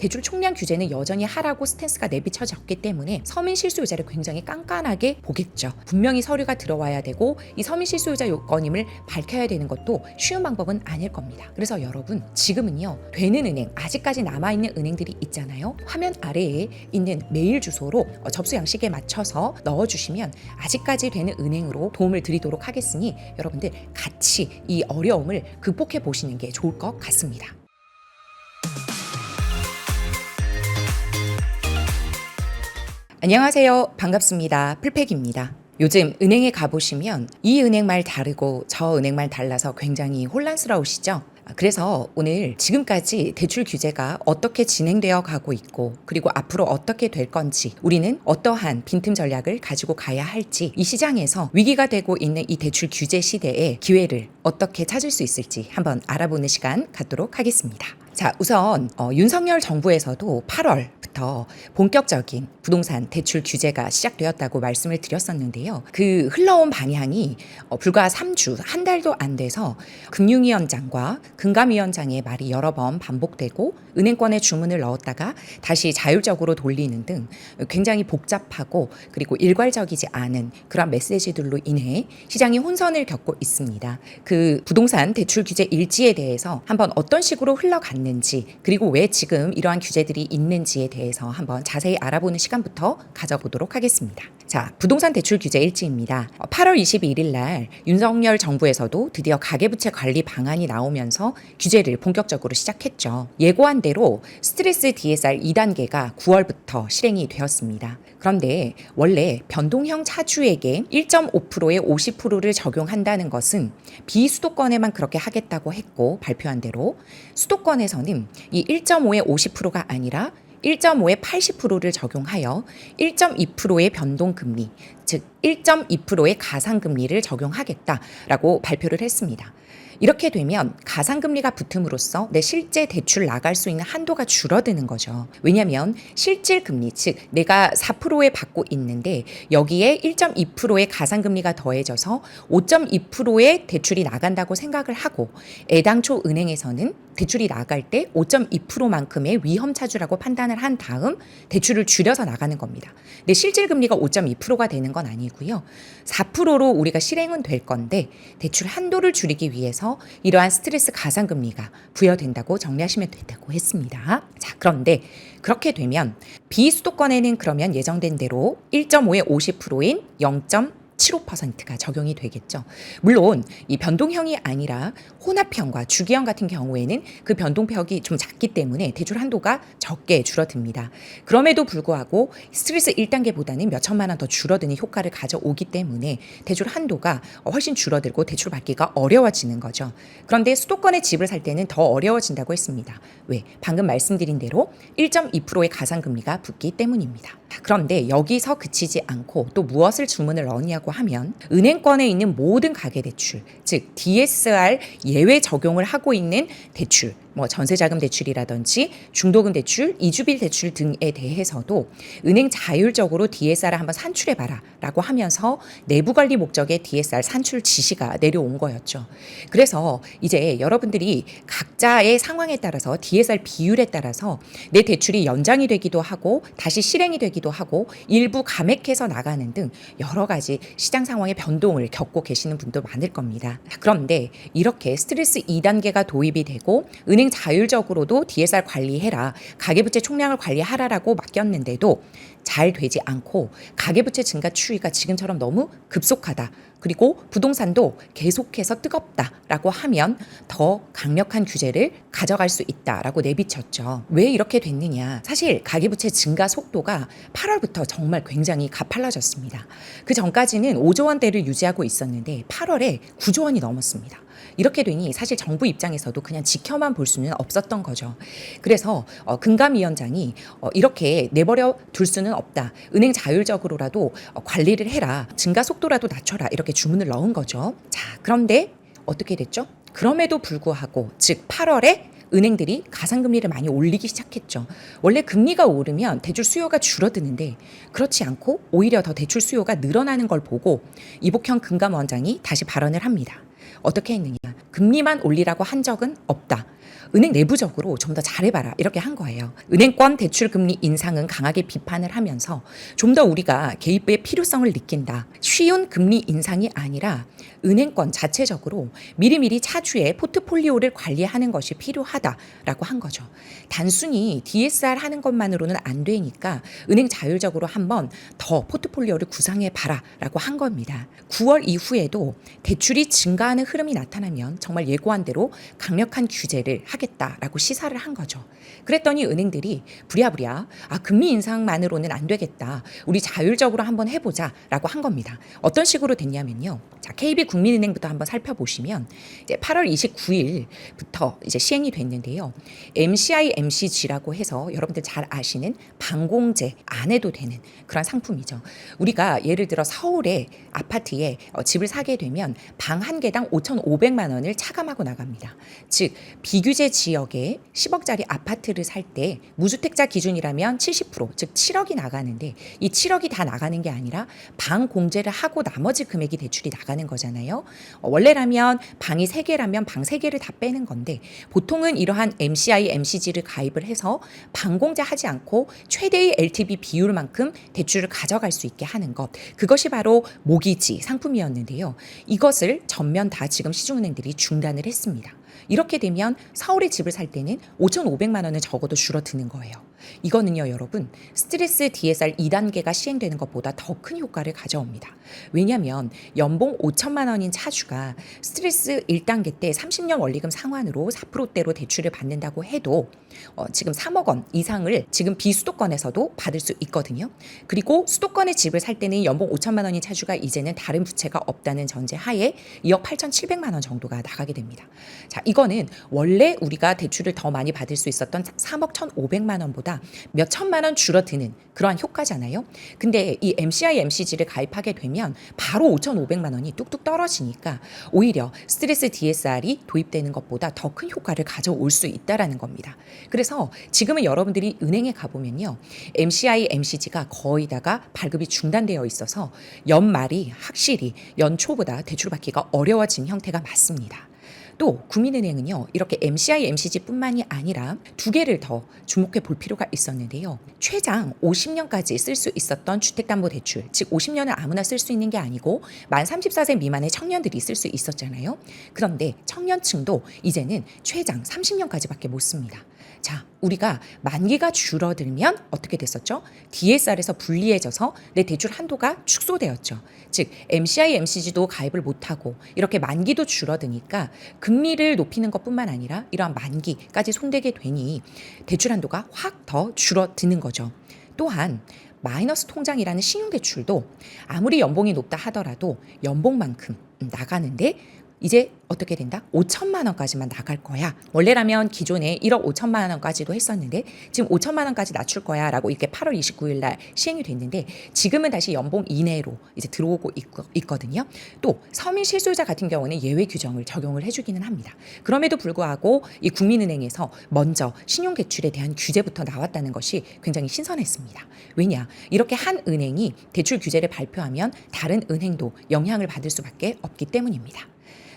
대출 총량 규제는 여전히 하라고 스탠스가 내비쳐졌기 때문에 서민 실수요자를 굉장히 깐깐하게 보겠죠. 분명히 서류가 들어와야 되고 이 서민 실수요자 요건임을 밝혀야 되는 것도 쉬운 방법은 아닐 겁니다. 그래서 여러분 지금은요 되는 은행 아직까지 남아있는 은행들이 있잖아요. 화면 아래에 있는 메일 주소로 접수 양식에 맞춰서 넣어주시면 아직까지 되는 은행으로 도움을 드리도록 하겠으니 여러분들 같이 이 어려움을 극복해 보시는 게 좋을 것 같습니다. 안녕하세요. 반갑습니다. 풀팩입니다. 요즘 은행에 가보시면 이 은행 말 다르고 저 은행 말 달라서 굉장히 혼란스러우시죠? 그래서 오늘 지금까지 대출 규제가 어떻게 진행되어 가고 있고 그리고 앞으로 어떻게 될 건지 우리는 어떠한 빈틈 전략을 가지고 가야 할지 이 시장에서 위기가 되고 있는 이 대출 규제 시대에 기회를 어떻게 찾을 수 있을지 한번 알아보는 시간 갖도록 하겠습니다. 자, 우선 윤석열 정부에서도 8월부터 본격적인 부동산 대출 규제가 시작되었다고 말씀을 드렸었는데요. 그 흘러온 방향이 불과 3주, 한 달도 안 돼서 금융위원장과 금감위원장의 말이 여러 번 반복되고 은행권에 주문을 넣었다가 다시 자율적으로 돌리는 등 굉장히 복잡하고 그리고 일괄적이지 않은 그런 메시지들로 인해 시장이 혼선을 겪고 있습니다. 그 부동산 대출 규제 일지에 대해서 한번 어떤 식으로 흘러갔는지 그리고 왜 지금 이러한 규제들이 있는지에 대해서 한번 자세히 알아보는 시간부터 가져보도록 하겠습니다. 자, 부동산 대출 규제 일지입니다. 8월 22일 날 윤석열 정부에서도 드디어 가계부채 관리 방안이 나오면서 규제를 본격적으로 시작했죠. 예고한 대로 스트레스 DSR 2단계가 9월부터 실행이 되었습니다. 그런데 원래 변동형 차주에게 1.5%의 50%를 적용한다는 것은 비수도권에만 그렇게 하겠다고 했고 발표한 대로 수도권에서는 이 1.5의 50%가 아니라 1.5의 80%를 적용하여 1.2%의 변동금리, 즉 1.2%의 가상금리를 적용하겠다라고 발표를 했습니다. 이렇게 되면 가상금리가 붙음으로써 내 실제 대출 나갈 수 있는 한도가 줄어드는 거죠. 왜냐하면 실질금리, 즉 내가 4%에 받고 있는데 여기에 1.2%의 가상금리가 더해져서 5.2%의 대출이 나간다고 생각을 하고 애당초 은행에서는 대출이 나갈 때 5.2%만큼의 위험차주라고 판단을 한 다음 대출을 줄여서 나가는 겁니다. 근데 실질금리가 5.2%가 되는 건 아니고요. 4%로 우리가 실행은 될 건데 대출 한도를 줄이기 위해서 이러한 스트레스 가상금리가 부여된다고 정리하시면 된다고 했습니다. 자, 그런데 그렇게 되면 비수도권에는 그러면 예정된 대로 1.5의 50%인 0.75%가 적용이 되겠죠. 물론 이 변동형이 아니라 혼합형과 주기형 같은 경우에는 그 변동폭이 좀 작기 때문에 대출 한도가 적게 줄어듭니다. 그럼에도 불구하고 스트레스 1단계보다는 몇 천만 원 더 줄어드는 효과를 가져오기 때문에 대출 한도가 훨씬 줄어들고 대출 받기가 어려워지는 거죠. 그런데 수도권에 집을 살 때는 더 어려워진다고 했습니다. 왜? 방금 말씀드린 대로 1.2%의 가상금리가 붙기 때문입니다. 그런데 여기서 그치지 않고 또 무엇을 주문을 넣느냐고 하면 은행권에 있는 모든 가계대출, 즉 DSR 예외 적용을 하고 있는 대출, 뭐 전세자금 대출이라든지 중도금 대출, 이주빌 대출 등에 대해서도 은행 자율적으로 DSR을 한번 산출해봐라 라고 하면서 내부관리 목적의 DSR 산출 지시가 내려온 거였죠. 그래서 이제 여러분들이 각자의 상황에 따라서 DSR 비율에 따라서 내 대출이 연장이 되기도 하고 다시 실행이 되기도 하고 일부 감액해서 나가는 등 여러 가지 시장 상황의 변동을 겪고 계시는 분도 많을 겁니다. 그런데 이렇게 스트레스 2단계가 도입이 되고 은행 자율적으로도 DSR 관리해라, 가계부채 총량을 관리하라라고 맡겼는데도 잘 되지 않고 가계부채 증가 추이가 지금처럼 너무 급속하다. 그리고 부동산도 계속해서 뜨겁다라고 하면 더 강력한 규제를 가져갈 수 있다라고 내비쳤죠. 왜 이렇게 됐느냐? 사실 가계부채 증가 속도가 8월부터 정말 굉장히 가팔라졌습니다. 그 전까지는 5조 원대를 유지하고 있었는데 8월에 9조 원이 넘었습니다. 이렇게 되니 사실 정부 입장에서도 그냥 지켜만 볼 수는 없었던 거죠. 그래서 금감위원장이 이렇게 내버려 둘 수는 없다. 은행 자율적으로라도 관리를 해라. 증가 속도라도 낮춰라. 이렇게 주문을 넣은 거죠. 자, 그런데 어떻게 됐죠? 그럼에도 불구하고 즉 8월에 은행들이 가상금리를 많이 올리기 시작했죠. 원래 금리가 오르면 대출 수요가 줄어드는데 그렇지 않고 오히려 더 대출 수요가 늘어나는 걸 보고 이복형 금감원장이 다시 발언을 합니다. 어떻게 했느냐? 금리만 올리라고 한 적은 없다. 은행 내부적으로 좀 더 잘해봐라 이렇게 한 거예요. 은행권 대출 금리 인상은 강하게 비판을 하면서 좀 더 우리가 개입의 필요성을 느낀다. 쉬운 금리 인상이 아니라 은행권 자체적으로 미리미리 차주의 포트폴리오를 관리하는 것이 필요하다라고 한 거죠. 단순히 DSR 하는 것만으로는 안 되니까 은행 자율적으로 한번 더 포트폴리오를 구상해 봐라라고 한 겁니다. 9월 이후에도 대출이 증가하는 흐름이 나타나면 정말 예고한 대로 강력한 규제를 하겠다라고 시사를 한 거죠. 그랬더니 은행들이 부랴부랴 금리 인상만으로는 안 되겠다. 우리 자율적으로 한번 해보자라고 한 겁니다. 어떤 식으로 됐냐면요. 자, KB국민은행부터 한번 살펴보시면 이제 8월 29일부터 이제 시행이 됐는데요. MCI, MCG라고 해서 여러분들 잘 아시는 방공제 안 해도 되는 그런 상품이죠. 우리가 예를 들어 서울의 아파트에 집을 사게 되면 방 한 개당 5,500만 원을 차감하고 나갑니다. 즉 비규제 지역에 10억짜리 아파트를 살 때 무주택자 기준이라면 70%, 즉 7억이 나가는데 이 7억이 다 나가는 게 아니라 방 공제를 하고 나머지 금액이 대출이 나가는 거잖아요. 원래라면 방이 3개라면 방 3개를 다 빼는 건데 보통은 이러한 MCI, MCG를 가입을 해서 방 공제하지 않고 최대의 LTV 비율만큼 대출을 가져갈 수 있게 하는 것. 그것이 바로 모기지 상품이었는데요. 이것을 전면 다 지금 시중은행들이 중단을 했습니다. 이렇게 되면 서울에 집을 살 때는 5,500만 원은 적어도 줄어드는 거예요. 이거는요, 여러분, 스트레스 DSR 2단계가 시행되는 것보다 더 큰 효과를 가져옵니다. 왜냐하면 연봉 5천만 원인 차주가 스트레스 1단계 때 30년 원리금 상환으로 4%대로 대출을 받는다고 해도 지금 3억 원 이상을 지금 비수도권에서도 받을 수 있거든요. 그리고 수도권에 집을 살 때는 연봉 5천만 원인 차주가 이제는 다른 부채가 없다는 전제 하에 2억 8,700만 원 정도가 나가게 됩니다. 자, 이거는 원래 우리가 대출을 더 많이 받을 수 있었던 3억 1,500만 원보다 몇 천만 원 줄어드는 그러한 효과잖아요. 근데 이 MCI, MCG를 가입하게 되면 바로 5,500만 원이 뚝뚝 떨어지니까 오히려 스트레스 DSR이 도입되는 것보다 더 큰 효과를 가져올 수 있다라는 겁니다. 그래서 지금은 여러분들이 은행에 가보면요. MCI, MCG가 거의 다가 발급이 중단되어 있어서 연말이 확실히 연초보다 대출 받기가 어려워진 형태가 맞습니다. 또 국민은행은요. 이렇게 MCI, MCG뿐만이 아니라 2개를 더 주목해 볼 필요가 있었는데요. 최장 50년까지 쓸 수 있었던 주택담보대출, 즉 50년을 아무나 쓸 수 있는 게 아니고 만 34세 미만의 청년들이 쓸 수 있었잖아요. 그런데 청년층도 이제는 최장 30년까지밖에 못 씁니다. 자, 우리가 만기가 줄어들면 어떻게 됐었죠? DSR에서 불리해져서 내 대출 한도가 축소되었죠. 즉 MCI, MCG도 가입을 못하고 이렇게 만기도 줄어드니까 금리를 높이는 것뿐만 아니라 이러한 만기까지 손대게 되니 대출 한도가 확 더 줄어드는 거죠. 또한 마이너스 통장이라는 신용대출도 아무리 연봉이 높다 하더라도 연봉만큼 나가는데 이제 어떻게 된다? 5천만 원까지만 나갈 거야. 원래라면 기존에 1억 5천만 원까지도 했었는데 지금 5천만 원까지 낮출 거야 라고 이렇게 8월 29일 날 시행이 됐는데 지금은 다시 연봉 이내로 이제 들어오고 있거든요. 또 서민 실소유자 같은 경우는 예외 규정을 적용을 해주기는 합니다. 그럼에도 불구하고 이 국민은행에서 먼저 신용대출에 대한 규제부터 나왔다는 것이 굉장히 신선했습니다. 왜냐? 이렇게 한 은행이 대출 규제를 발표하면 다른 은행도 영향을 받을 수밖에 없기 때문입니다.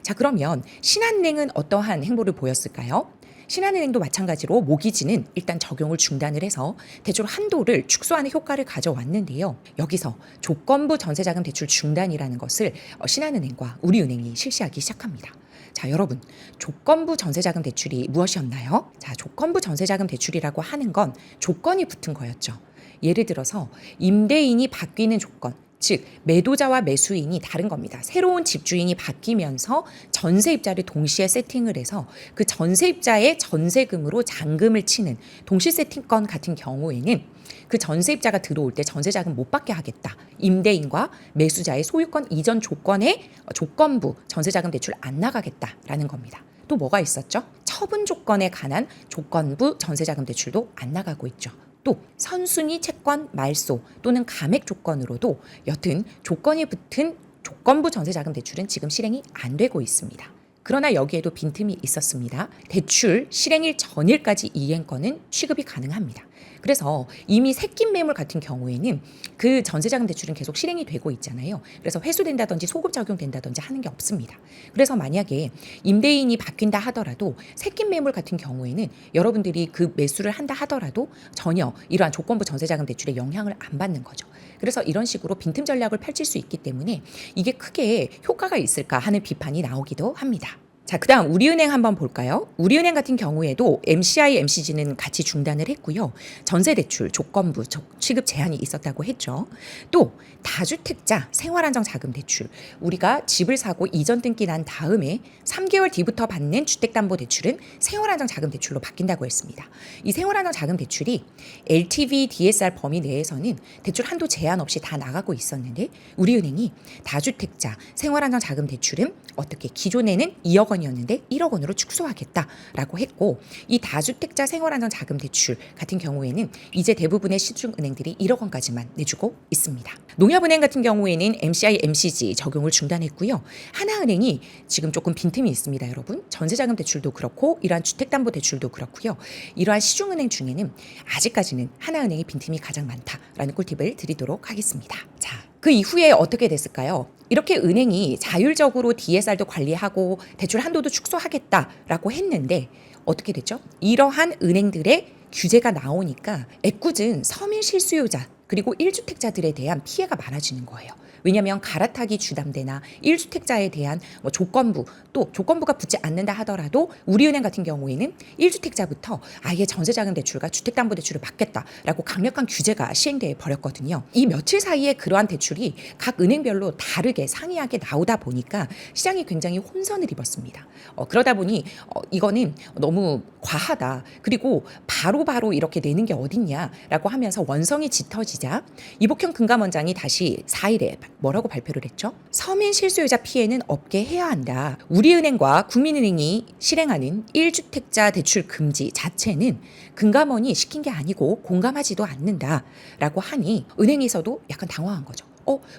자, 그러면 신한은행은 어떠한 행보를 보였을까요? 신한은행도 마찬가지로 모기지는 일단 적용을 중단을 해서 대출 한도를 축소하는 효과를 가져왔는데요. 여기서 조건부 전세자금 대출 중단이라는 것을 신한은행과 우리은행이 실시하기 시작합니다. 자, 여러분, 조건부 전세자금 대출이 무엇이었나요? 자, 조건부 전세자금 대출이라고 하는 건 조건이 붙은 거였죠. 예를 들어서 임대인이 바뀌는 조건, 즉 매도자와 매수인이 다른 겁니다. 새로운 집주인이 바뀌면서 전세입자를 동시에 세팅을 해서 그 전세입자의 전세금으로 잔금을 치는 동시 세팅권 같은 경우에는 그 전세입자가 들어올 때 전세자금 못 받게 하겠다. 임대인과 매수자의 소유권 이전 조건에 조건부 전세자금 대출 안 나가겠다라는 겁니다. 또 뭐가 있었죠? 처분 조건에 관한 조건부 전세자금 대출도 안 나가고 있죠. 또 선순위 채권 말소 또는 감액 조건으로도 여튼 조건이 붙은 조건부 전세자금 대출은 지금 실행이 안 되고 있습니다. 그러나 여기에도 빈틈이 있었습니다. 대출 실행일 전일까지 이행권은 취급이 가능합니다. 그래서 이미 새낀 매물 같은 경우에는 그 전세자금 대출은 계속 실행이 되고 있잖아요. 그래서 회수된다든지 소급 적용된다든지 하는 게 없습니다. 그래서 만약에 임대인이 바뀐다 하더라도 새낀 매물 같은 경우에는 여러분들이 그 매수를 한다 하더라도 전혀 이러한 조건부 전세자금 대출에 영향을 안 받는 거죠. 그래서 이런 식으로 빈틈 전략을 펼칠 수 있기 때문에 이게 크게 효과가 있을까 하는 비판이 나오기도 합니다. 자, 그다음 우리은행 한번 볼까요? 우리은행 같은 경우에도 MCI, MCG는 같이 중단을 했고요. 전세대출 조건부 취급 제한이 있었다고 했죠. 또 다주택자 생활안정자금대출, 우리가 집을 사고 이전 등기 난 다음에 3개월 뒤부터 받는 주택담보대출은 생활안정자금대출로 바뀐다고 했습니다. 이 생활안정자금대출이 LTV, DSR 범위 내에서는 대출 한도 제한 없이 다 나가고 있었는데 우리은행이 다주택자 생활안정자금대출은 어떻게 기존에는 2억 원이었는데 1억 원으로 축소하겠다라고 했고, 이 다주택자 생활안정자금대출 같은 경우에는 이제 대부분의 시중은행들이 1억 원까지만 내주고 있습니다. 농협은행 같은 경우에는 MCI, MCG 적용을 중단했고요. 하나은행이 지금 조금 빈틈이 있습니다, 여러분. 전세자금 대출도 그렇고 이러한 주택담보대출도 그렇고요. 이러한 시중은행 중에는 아직까지는 하나은행이 빈틈이 가장 많다라는 꿀팁을 드리도록 하겠습니다. 자, 그 이후에 어떻게 됐을까요? 이렇게 은행이 자율적으로 DSR도 관리하고 대출 한도도 축소하겠다라고 했는데 어떻게 됐죠? 이러한 은행들의 규제가 나오니까 애꿎은 서민 실수요자 그리고 1주택자들에 대한 피해가 많아지는 거예요. 왜냐하면 갈아타기 주담대나 1주택자에 대한 조건부, 또 조건부가 붙지 않는다 하더라도 우리은행 같은 경우에는 1주택자부터 아예 전세자금 대출과 주택담보대출을 받겠다라고 강력한 규제가 시행돼 버렸거든요. 이 며칠 사이에 그러한 대출이 각 은행별로 다르게 상이하게 나오다 보니까 시장이 굉장히 혼선을 입었습니다. 그러다 보니 이거는 너무 과하다. 그리고 바로바로 이렇게 내는 게 어딨냐라고 하면서 원성이 짙어지자 이복형 금감원장이 다시 4일에 뭐라고 발표를 했죠? 서민 실수요자 피해는 없게 해야 한다. 우리은행과 국민은행이 실행하는 1주택자 대출 금지 자체는 금감원이 시킨 게 아니고 공감하지도 않는다라고 하니 은행에서도 약간 당황한 거죠.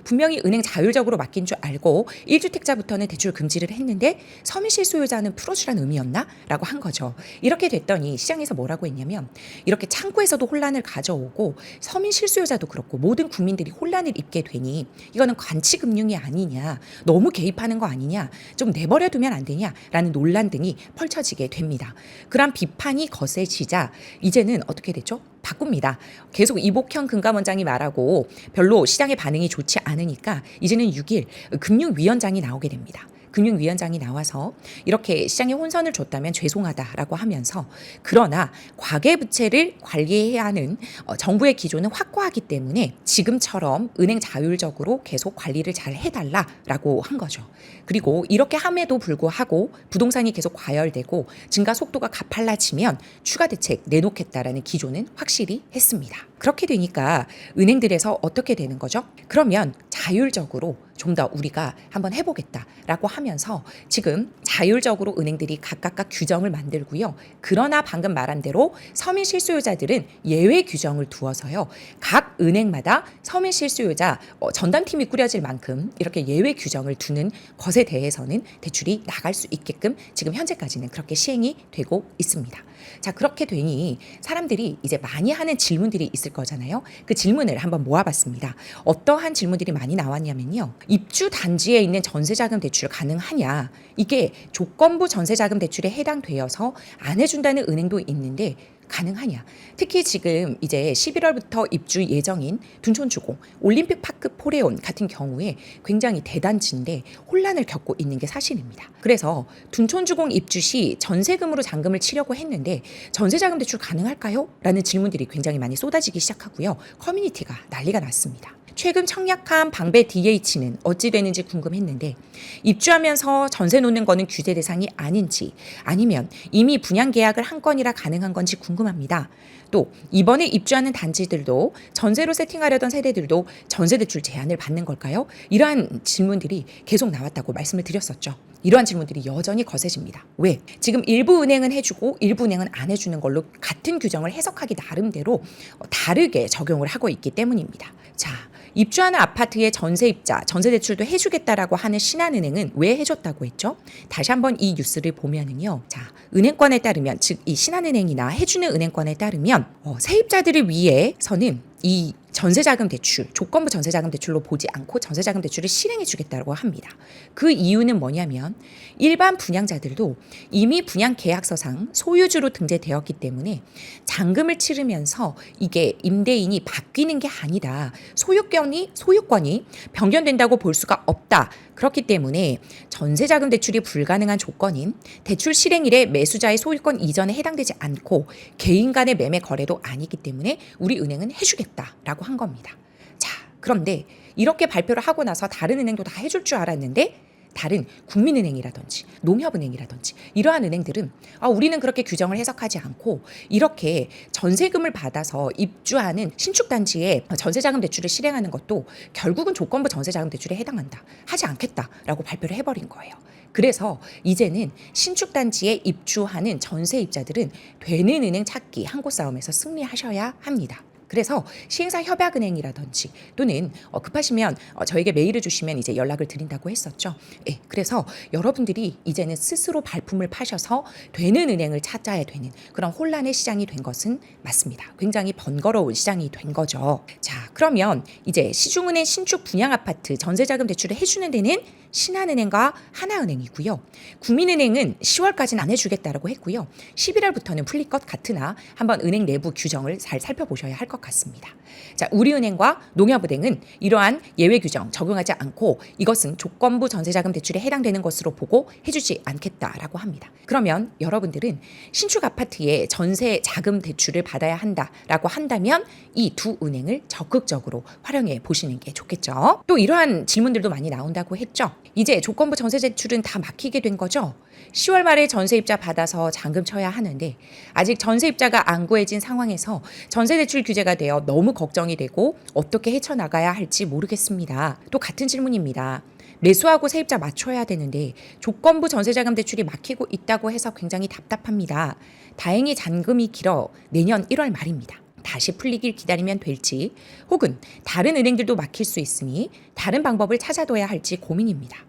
분명히 은행 자율적으로 맡긴 줄 알고 1주택자부터는 대출 금지를 했는데 서민 실수요자는 풀어주라는 의미였나? 라고 한 거죠. 이렇게 됐더니 시장에서 뭐라고 했냐면 이렇게 창구에서도 혼란을 가져오고 서민 실수요자도 그렇고 모든 국민들이 혼란을 입게 되니 이거는 관치금융이 아니냐, 너무 개입하는 거 아니냐, 좀 내버려두면 안 되냐 라는 논란 등이 펼쳐지게 됩니다. 그런 비판이 거세지자 이제는 어떻게 됐죠? 바꿉니다. 계속 이복형 금감원장이 말하고 별로 시장의 반응이 좋지 않으니까 이제는 6일 금융위원장이 나오게 됩니다. 금융위원장이 나와서 이렇게 시장에 혼선을 줬다면 죄송하다라고 하면서 그러나 과계부채를 관리해야 하는 정부의 기조는 확고하기 때문에 지금처럼 은행 자율적으로 계속 관리를 잘 해달라라고 한 거죠. 그리고 이렇게 함에도 불구하고 부동산이 계속 과열되고 증가 속도가 가팔라지면 추가 대책 내놓겠다라는 기조는 확실히 했습니다. 그렇게 되니까 은행들에서 어떻게 되는 거죠? 그러면 자율적으로 좀 더 우리가 한번 해보겠다라고 하면서 지금 자율적으로 은행들이 각각 규정을 만들고요. 그러나 방금 말한 대로 서민 실수요자들은 예외 규정을 두어서요. 각 은행마다 서민 실수요자 전담팀이 꾸려질 만큼 이렇게 예외 규정을 두는 것에 대해서는 대출이 나갈 수 있게끔 지금 현재까지는 그렇게 시행이 되고 있습니다. 자, 그렇게 되니 사람들이 이제 많이 하는 질문들이 있을 거잖아요. 그 질문을 한번 모아봤습니다. 어떠한 질문들이 많이 나왔냐면요. 입주 단지에 있는 전세자금 대출 가능하냐? 이게 조건부 전세자금 대출에 해당되어서 안 해준다는 은행도 있는데 가능하냐? 특히 지금 이제 11월부터 입주 예정인 둔촌주공, 올림픽파크 포레온 같은 경우에 굉장히 대단지인데 혼란을 겪고 있는 게 사실입니다. 그래서 둔촌주공 입주 시 전세금으로 잔금을 치려고 했는데 전세자금 대출 가능할까요? 라는 질문들이 굉장히 많이 쏟아지기 시작하고요. 커뮤니티가 난리가 났습니다. 최근 청약한 방배 DH는 어찌 되는지 궁금했는데 입주하면서 전세 놓는 거는 규제 대상이 아닌지 아니면 이미 분양 계약을 한 건이라 가능한 건지 궁금합니다. 또 이번에 입주하는 단지들도 전세로 세팅하려던 세대들도 전세 대출 제한을 받는 걸까요? 이러한 질문들이 계속 나왔다고 말씀을 드렸었죠. 이러한 질문들이 여전히 거세집니다. 왜? 지금 일부 은행은 해주고 일부 은행은 안 해주는 걸로 같은 규정을 해석하기 나름대로 다르게 적용을 하고 있기 때문입니다. 자, 입주하는 아파트의 전세입자, 전세대출도 해주겠다라고 하는 신한은행은 왜 해줬다고 했죠? 다시 한번 이 뉴스를 보면은요. 자, 은행권에 따르면, 즉 이 신한은행이나 해주는 은행권에 따르면 세입자들을 위해서는 이 전세자금 대출, 조건부 전세자금 대출로 보지 않고 전세자금 대출을 실행해 주겠다고 합니다. 그 이유는 뭐냐면 일반 분양자들도 이미 분양 계약서상 소유주로 등재되었기 때문에 잔금을 치르면서 이게 임대인이 바뀌는 게 아니다. 소유권이 변경된다고 볼 수가 없다. 그렇기 때문에 전세자금 대출이 불가능한 조건인 대출 실행일에 매수자의 소유권 이전에 해당되지 않고 개인 간의 매매 거래도 아니기 때문에 우리 은행은 해주겠다라고 한 겁니다. 자, 그런데 이렇게 발표를 하고 나서 다른 은행도 다 해줄 줄 알았는데 다른 국민은행이라든지 농협은행이라든지 이러한 은행들은 우리는 그렇게 규정을 해석하지 않고 이렇게 전세금을 받아서 입주하는 신축단지에 전세자금 대출을 실행하는 것도 결국은 조건부 전세자금 대출에 해당한다. 하지 않겠다라고 발표를 해버린 거예요. 그래서 이제는 신축단지에 입주하는 전세입자들은 되는 은행 찾기 한 곳 싸움에서 승리하셔야 합니다. 그래서 시행사 협약은행이라든지 또는 급하시면 저에게 메일을 주시면 이제 연락을 드린다고 했었죠. 예, 그래서 여러분들이 이제는 스스로 발품을 파셔서 되는 은행을 찾아야 되는 그런 혼란의 시장이 된 것은 맞습니다. 굉장히 번거로운 시장이 된 거죠. 자, 그러면 이제 시중은행 신축 분양 아파트 전세자금 대출을 해주는 데는 신한은행과 하나은행이고요. 국민은행은 10월까지는 안 해주겠다라고 했고요. 11월부터는 풀릴 것 같으나 한번 은행 내부 규정을 잘 살펴보셔야 할 것 같습니다. 자, 우리은행과 농협은행은 이러한 예외 규정 적용하지 않고 이것은 조건부 전세자금 대출에 해당되는 것으로 보고 해주지 않겠다라고 합니다. 그러면 여러분들은 신축 아파트에 전세 자금 대출을 받아야 한다라고 한다면 이 두 은행을 적극적으로 활용해 보시는 게 좋겠죠. 또 이러한 질문들도 많이 나온다고 했죠. 이제 조건부 전세 대출은 다 막히게 된 거죠. 10월 말에 전세입자 받아서 잔금 쳐야 하는데 아직 전세입자가 안 구해진 상황에서 전세대출 규제가 되어 너무 걱정이 되고 어떻게 헤쳐나가야 할지 모르겠습니다. 또 같은 질문입니다. 매수하고 세입자 맞춰야 되는데 조건부 전세자금 대출이 막히고 있다고 해서 굉장히 답답합니다. 다행히 잔금이 길어 내년 1월 말입니다. 다시 풀리길 기다리면 될지 혹은 다른 은행들도 막힐 수 있으니 다른 방법을 찾아둬야 할지 고민입니다.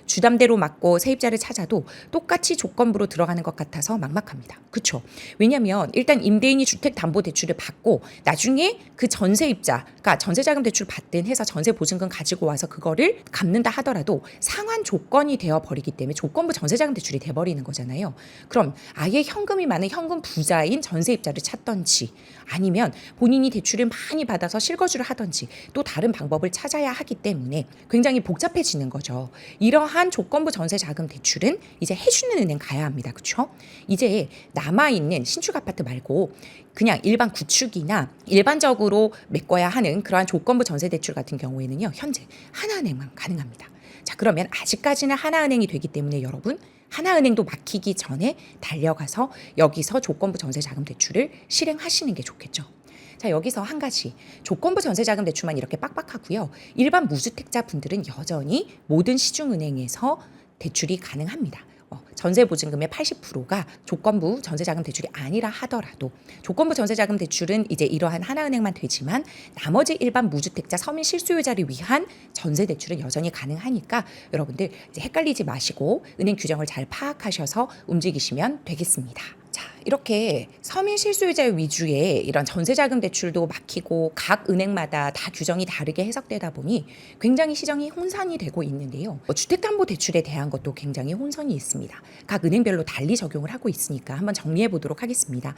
주담대로 맞고 세입자를 찾아도 똑같이 조건부로 들어가는 것 같아서 막막합니다. 그렇죠? 왜냐하면 일단 임대인이 주택담보대출을 받고 나중에 그 전세입자가 전세자금 대출 받든 해서 전세보증금 가지고 와서 그거를 갚는다 하더라도 상환 조건이 되어버리기 때문에 조건부 전세자금 대출이 돼버리는 거잖아요. 그럼 아예 현금이 많은 현금 부자인 전세입자를 찾던지 아니면 본인이 대출을 많이 받아서 실거주를 하던지 또 다른 방법을 찾아야 하기 때문에 굉장히 복잡해지는 거죠. 이러한 조건부 전세자금 대출은 이제 해주는 은행 가야 합니다. 그렇죠? 이제 남아있는 신축 아파트 말고 그냥 일반 구축이나 일반적으로 메꿔야 하는 그러한 조건부 전세대출 같은 경우에는요. 현재 하나은행만 가능합니다. 자, 그러면 아직까지는 하나은행이 되기 때문에 여러분 하나은행도 막히기 전에 달려가서 여기서 조건부 전세자금 대출을 실행하시는 게 좋겠죠. 자, 여기서 한 가지 조건부 전세자금 대출만 이렇게 빡빡하고요. 일반 무주택자 분들은 여전히 모든 시중은행에서 대출이 가능합니다. 전세보증금의 80%가 조건부 전세자금 대출이 아니라 하더라도 조건부 전세자금 대출은 이제 이러한 하나은행만 되지만 나머지 일반 무주택자 서민 실수요자를 위한 전세대출은 여전히 가능하니까 여러분들 이제 헷갈리지 마시고 은행 규정을 잘 파악하셔서 움직이시면 되겠습니다. 자, 이렇게 서민 실수요자 위주의 이런 전세자금 대출도 막히고 각 은행마다 다 규정이 다르게 해석되다 보니 굉장히 시장이 혼선이 되고 있는데요. 주택담보대출에 대한 것도 굉장히 혼선이 있습니다. 각 은행별로 달리 적용을 하고 있으니까 한번 정리해 보도록 하겠습니다.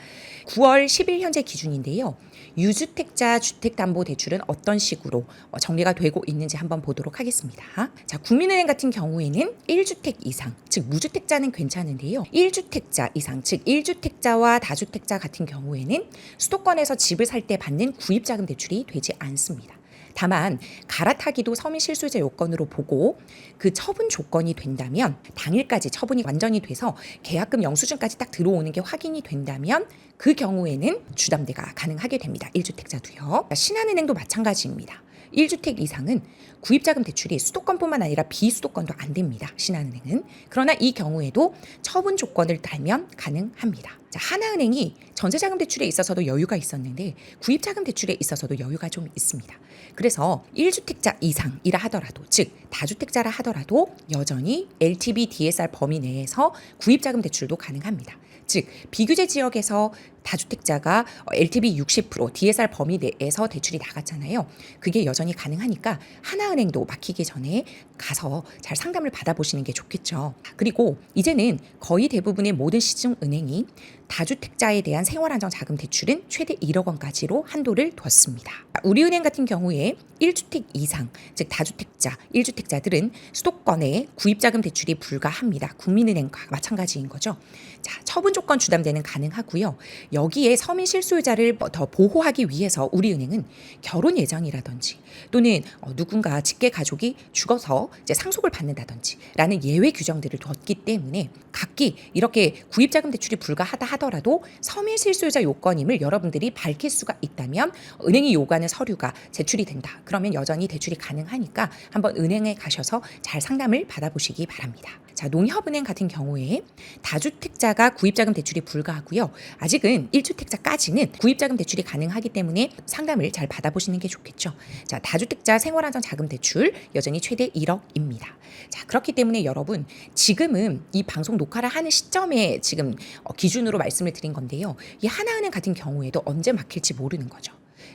9월 10일 현재 기준인데요. 유주택자 주택담보대출은 어떤 식으로 정리가 되고 있는지 한번 보도록 하겠습니다. 자, 국민은행 같은 경우에는 1주택 이상, 즉 무주택자는 괜찮은데요. 1주택자 이상, 즉 1주택자와 다주택자 같은 경우에는 수도권에서 집을 살 때 받는 구입자금 대출이 되지 않습니다. 다만 갈아타기도 서민 실수요자 요건으로 보고 그 처분 조건이 된다면 당일까지 처분이 완전히 돼서 계약금 영수증까지 딱 들어오는 게 확인이 된다면 그 경우에는 주담대가 가능하게 됩니다. 1주택자도요. 신한은행도 마찬가지입니다. 1주택 이상은 구입자금 대출이 수도권뿐만 아니라 비수도권도 안 됩니다. 신한은행은. 그러나 이 경우에도 처분 조건을 달면 가능합니다. 자, 하나은행이 전세자금 대출에 있어서도 여유가 있었는데 구입자금 대출에 있어서도 여유가 좀 있습니다. 그래서 1주택자 이상이라 하더라도, 즉 다주택자라 하더라도 여전히 LTV DSR 범위 내에서 구입자금 대출도 가능합니다. 즉 비규제 지역에서 다주택자가 LTV 60% DSR 범위 내에서 대출이 나갔잖아요. 그게 여전히 가능하니까 하나은행도 막히기 전에 가서 잘 상담을 받아보시는 게 좋겠죠. 그리고 이제는 거의 대부분의 모든 시중은행이 다주택자에 대한 생활안정자금 대출은 최대 1억 원까지로 한도를 뒀습니다. 우리은행 같은 경우에 1주택 이상, 즉 다주택자, 1주택자들은 수도권에 구입자금 대출이 불가합니다. 국민은행과 마찬가지인 거죠. 자, 처분 조건 주담대는 가능하고요. 여기에 서민 실소유자를 더 보호하기 위해서 우리은행은 결혼 예정이라든지 또는 누군가 직계 가족이 죽어서 이제 상속을 받는다든지 라는 예외 규정들을 뒀기 때문에 각기 이렇게 구입자금 대출이 불가하다 하더라도 서민 실소유자 요건임을 여러분들이 밝힐 수가 있다면 은행이 요구하는 서류가 제출이 된다. 그러면 여전히 대출이 가능하니까 한번 은행에 가셔서 잘 상담을 받아보시기 바랍니다. 자, 농협은행 같은 경우에 다주택자가 구입자금 대출이 불가하고요. 아직은 1주택자까지는 구입자금 대출이 가능하기 때문에 상담을 잘 받아보시는 게 좋겠죠. 자, 다주택자 생활안정자금 대출 여전히 최대 1억입니다. 자, 그렇기 때문에 여러분 지금은 이 방송 녹화를 하는 시점에 지금 기준으로 말씀을 드린 건데요. 이 하나은행 같은 경우에도 언제 막힐지 모르는 거죠.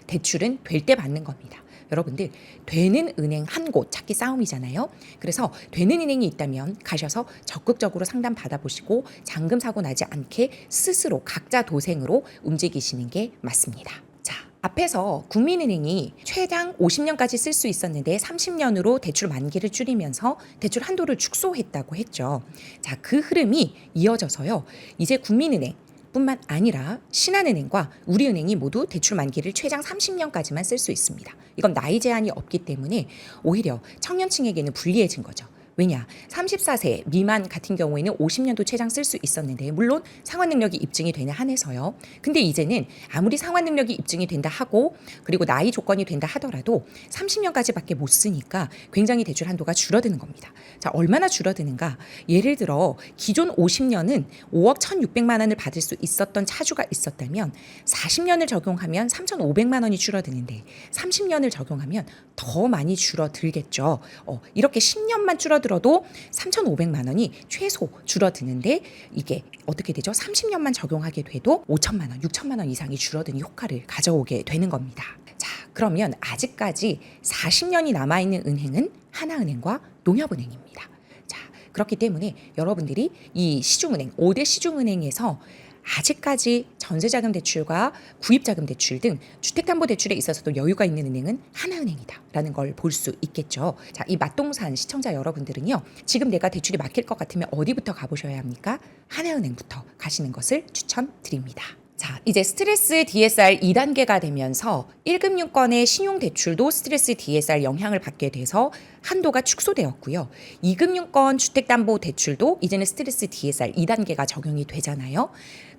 대출은 될 때 받는 겁니다. 여러분들 되는 은행 한 곳 찾기 싸움이잖아요. 그래서 되는 은행이 있다면 가셔서 적극적으로 상담 받아보시고 잔금 사고 나지 않게 스스로 각자 도생으로 움직이시는 게 맞습니다. 자, 앞에서 국민은행이 최장 50년까지 쓸 수 있었는데 30년으로 대출 만기를 줄이면서 대출 한도를 축소했다고 했죠. 자, 그 흐름이 이어져서요. 이제 국민은행 뿐만 아니라 신한은행과 우리은행이 모두 대출 만기를 최장 30년까지만 쓸 수 있습니다. 이건 나이 제한이 없기 때문에 오히려 청년층에게는 불리해진 거죠. 왜냐? 34세 미만 같은 경우에는 50년도 최장 쓸 수 있었는데 물론 상환 능력이 입증이 되는 한에서요. 근데 이제는 아무리 상환 능력이 입증이 된다 하고 그리고 나이 조건이 된다 하더라도 30년까지밖에 못 쓰니까 굉장히 대출 한도가 줄어드는 겁니다. 자, 얼마나 줄어드는가? 예를 들어 기존 50년은 5억 1,600만 원을 받을 수 있었던 차주가 있었다면 40년을 적용하면 3,500만 원이 줄어드는데 30년을 적용하면 더 많이 줄어들겠죠. 이렇게 10년만 줄어들어도 3,500만 원이 최소 줄어드는데 이게 어떻게 되죠? 30년만 적용하게 돼도 5천만 원, 6천만 원 이상이 줄어드는 효과를 가져오게 되는 겁니다. 자, 그러면 아직까지 40년이 남아있는 은행은 하나은행과 농협은행입니다. 자, 그렇기 때문에 여러분들이 이 시중은행, 5대 시중은행에서 아직까지 전세자금 대출과 구입자금 대출 등 주택담보대출에 있어서도 여유가 있는 은행은 하나은행이다라는 걸 볼 수 있겠죠. 자, 이 맛동산 시청자 여러분들은요. 지금 내가 대출이 막힐 것 같으면 어디부터 가보셔야 합니까? 하나은행부터 가시는 것을 추천드립니다. 자, 이제 스트레스 DSR 2단계가 되면서 1금융권의 신용대출도 스트레스 DSR 영향을 받게 돼서 한도가 축소되었고요. 2금융권 주택담보대출도 이제는 스트레스 DSR 2단계가 적용이 되잖아요.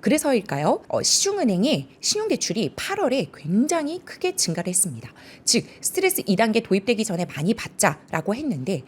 그래서일까요? 시중은행의 신용대출이 8월에 굉장히 크게 증가를 했습니다. 즉 스트레스 2단계 도입되기 전에 많이 받자라고 했는데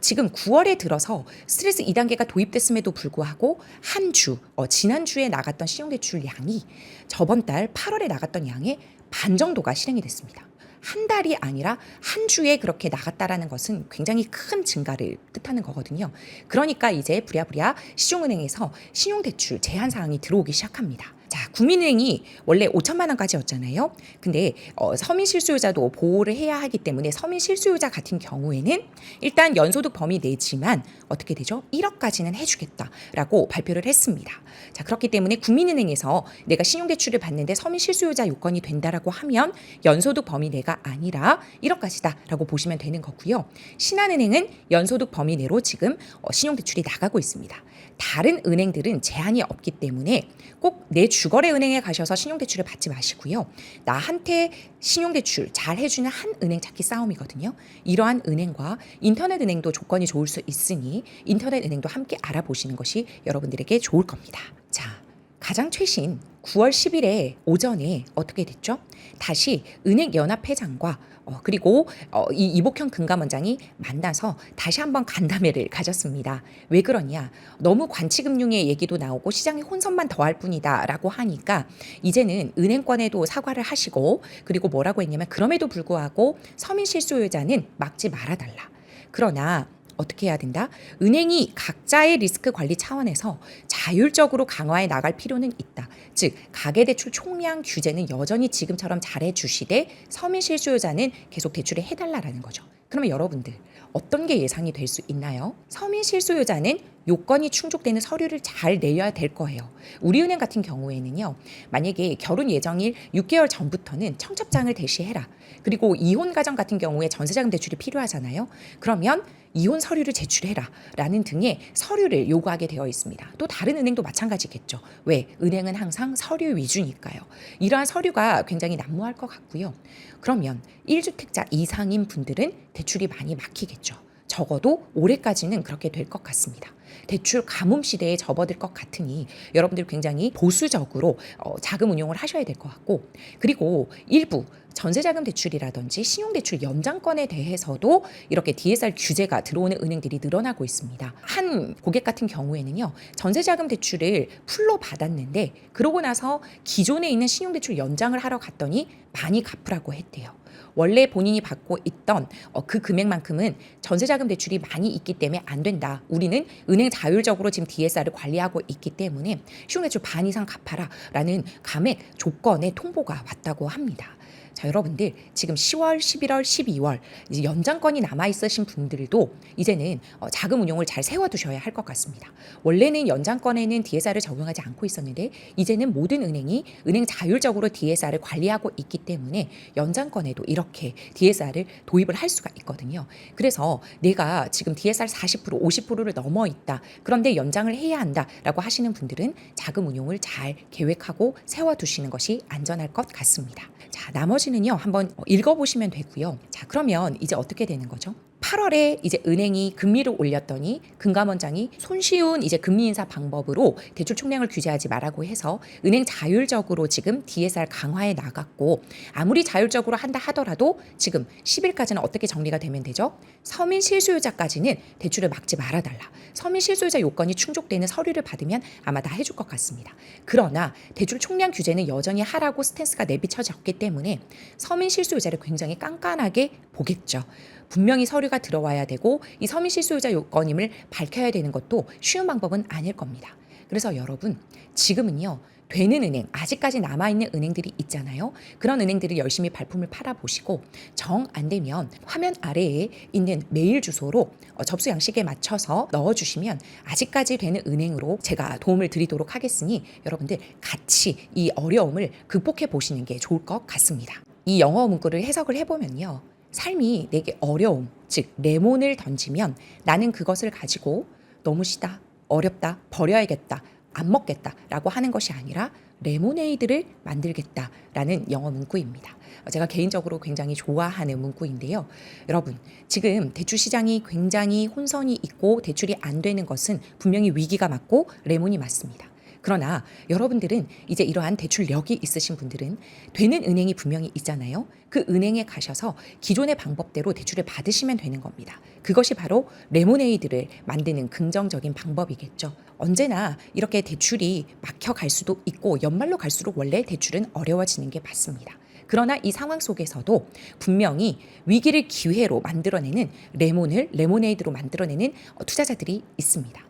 지금 9월에 들어서 스트레스 2단계가 도입됐음에도 불구하고 한 주, 지난주에 나갔던 신용대출 양이 저번 달 8월에 나갔던 양의 반 정도가 실행이 됐습니다. 한 달이 아니라 한 주에 그렇게 나갔다라는 것은 굉장히 큰 증가를 뜻하는 거거든요. 그러니까 이제 부랴부랴 시중은행에서 신용대출 제한 사항이 들어오기 시작합니다. 자, 국민은행이 원래 5천만 원까지였잖아요. 근데 서민 실수요자도 보호를 해야 하기 때문에 서민 실수요자 같은 경우에는 일단 연소득 범위 내지만 어떻게 되죠? 1억까지는 해주겠다라고 발표를 했습니다. 자, 그렇기 때문에 국민은행에서 내가 신용대출을 받는데 서민 실수요자 요건이 된다라고 하면 연소득 범위 내가 아니라 1억까지다라고 보시면 되는 거고요. 신한은행은 연소득 범위 내로 지금 신용대출이 나가고 있습니다. 다른 은행들은 제한이 없기 때문에 꼭 내 주거래 은행에 가셔서 신용대출을 받지 마시고요. 나한테 신용대출 잘 해주는 한 은행 찾기 싸움이거든요. 이러한 은행과 인터넷 은행도 조건이 좋을 수 있으니 인터넷 은행도 함께 알아보시는 것이 여러분들에게 좋을 겁니다. 자, 가장 최신 9월 10일에 오전에 어떻게 됐죠? 다시 은행연합회장과 그리고 이 이복현 금감원장이 만나서 다시 한번 간담회를 가졌습니다. 왜 그러냐? 너무 관치금융의 얘기도 나오고 시장의 혼선만 더할 뿐이다라고 하니까 이제는 은행권에도 사과를 하시고, 그리고 뭐라고 했냐면 그럼에도 불구하고 서민 실소유자는 막지 말아달라. 그러나 어떻게 해야 된다? 은행이 각자의 리스크 관리 차원에서 자율적으로 강화해 나갈 필요는 있다. 즉, 가계대출 총량 규제는 여전히 지금처럼 잘해 주시되 서민 실수요자는 계속 대출을 해달라라는 거죠. 그러면 여러분들 어떤 게 예상이 될 수 있나요? 서민 실수요자는 요건이 충족되는 서류를 잘 내야 될 거예요. 우리은행 같은 경우에는요, 만약에 결혼 예정일 6개월 전부터는 청첩장을 대시해라. 그리고 이혼 가정 같은 경우에 전세자금 대출이 필요하잖아요. 그러면 이혼 서류를 제출해라 라는 등의 서류를 요구하게 되어 있습니다. 또 다른 은행도 마찬가지겠죠. 왜? 은행은 항상 서류 위주니까요. 이러한 서류가 굉장히 난무할 것 같고요. 그러면 1주택자 이상인 분들은 대출이 많이 막히겠죠. 적어도 올해까지는 그렇게 될 것 같습니다. 대출 가뭄 시대에 접어들 것 같으니 여러분들 굉장히 보수적으로 자금 운용을 하셔야 될 것 같고, 그리고 일부 전세자금 대출이라든지 신용대출 연장권에 대해서도 이렇게 DSR 규제가 들어오는 은행들이 늘어나고 있습니다. 한 고객 같은 경우에는요, 전세자금 대출을 풀로 받았는데 그러고 나서 기존에 있는 신용대출 연장을 하러 갔더니 많이 갚으라고 했대요. 원래 본인이 받고 있던 그 금액만큼은 전세자금 대출이 많이 있기 때문에 안 된다. 우리는 은행 자율적으로 지금 DSR을 관리하고 있기 때문에 신용대출 반 이상 갚아라 라는 감액 조건의 통보가 왔다고 합니다. 자, 여러분들 지금 10월, 11월, 12월 이제 연장권이 남아 있으신 분들도 이제는 자금 운용을 잘 세워두셔야 할 것 같습니다. 원래는 연장권에는 DSR을 적용하지 않고 있었는데 이제는 모든 은행이 은행 자율적으로 DSR을 관리하고 있기 때문에 연장권에도 이렇게 DSR을 도입을 할 수가 있거든요. 그래서 내가 지금 DSR 40%, 50%를 넘어 있다. 그런데 연장을 해야 한다라고 하시는 분들은 자금 운용을 잘 계획하고 세워두시는 것이 안전할 것 같습니다. 자, 나머지는요 한번 읽어보시면 되고요. 자, 그러면 이제 어떻게 되는 거죠? 8월에 이제 은행이 금리를 올렸더니 금감원장이 손쉬운 이제 금리 인사 방법으로 대출 총량을 규제하지 말라고 해서 은행 자율적으로 지금 DSR 강화해 나갔고, 아무리 자율적으로 한다 하더라도 지금 10일까지는 어떻게 정리가 되면 되죠? 서민 실수요자까지는 대출을 막지 말아달라. 서민 실수요자 요건이 충족되는 서류를 받으면 아마 다 해줄 것 같습니다. 그러나 대출 총량 규제는 여전히 하라고 스탠스가 내비쳐졌기 때문에 서민 실수요자를 굉장히 깐깐하게 보겠죠. 분명히 서류가 들어와야 되고 이 서민 실수요자 요건임을 밝혀야 되는 것도 쉬운 방법은 아닐 겁니다. 그래서 여러분 지금은요, 되는 은행, 아직까지 남아있는 은행들이 있잖아요. 그런 은행들을 열심히 발품을 팔아보시고 정 안 되면 화면 아래에 있는 메일 주소로 접수 양식에 맞춰서 넣어주시면 아직까지 되는 은행으로 제가 도움을 드리도록 하겠으니 여러분들 같이 이 어려움을 극복해 보시는 게 좋을 것 같습니다. 이 영어 문구를 해석을 해보면요, 삶이 내게 어려움, 즉 레몬을 던지면 나는 그것을 가지고 너무 시다, 어렵다, 버려야겠다, 안 먹겠다 라고 하는 것이 아니라 레모네이드를 만들겠다라는 영어 문구입니다. 제가 개인적으로 굉장히 좋아하는 문구인데요. 여러분, 지금 대출 시장이 굉장히 혼선이 있고 대출이 안 되는 것은 분명히 위기가 맞고 레몬이 맞습니다. 그러나 여러분들은 이제 이러한 대출력이 있으신 분들은 되는 은행이 분명히 있잖아요. 그 은행에 가셔서 기존의 방법대로 대출을 받으시면 되는 겁니다. 그것이 바로 레모네이드를 만드는 긍정적인 방법이겠죠. 언제나 이렇게 대출이 막혀갈 수도 있고 연말로 갈수록 원래 대출은 어려워지는 게 맞습니다. 그러나 이 상황 속에서도 분명히 위기를 기회로 만들어내는 레모네이드로 만들어내는 투자자들이 있습니다.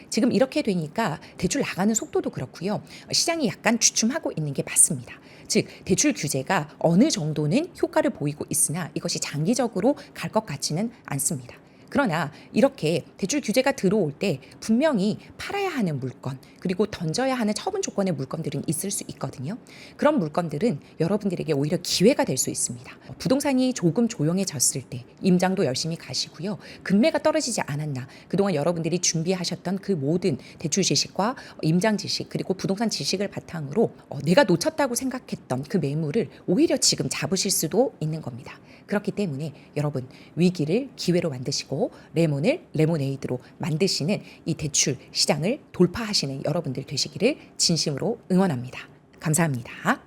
지금 이렇게 되니까 대출 나가는 속도도 그렇고요. 시장이 약간 주춤하고 있는 게 맞습니다. 즉 대출 규제가 어느 정도는 효과를 보이고 있으나 이것이 장기적으로 갈 것 같지는 않습니다. 그러나 이렇게 대출 규제가 들어올 때 분명히 팔아야 하는 물건, 그리고 던져야 하는 처분 조건의 물건들은 있을 수 있거든요. 그런 물건들은 여러분들에게 오히려 기회가 될 수 있습니다. 부동산이 조금 조용해졌을 때 임장도 열심히 가시고요. 금매가 떨어지지 않았나, 그동안 여러분들이 준비하셨던 그 모든 대출 지식과 임장 지식, 그리고 부동산 지식을 바탕으로 내가 놓쳤다고 생각했던 그 매물을 오히려 지금 잡으실 수도 있는 겁니다. 그렇기 때문에 여러분 위기를 기회로 만드시고 가지고 레몬을 레모네이드로 만드시는 이 대출 시장을 돌파하시는 여러분들 되시기를 진심으로 응원합니다. 감사합니다.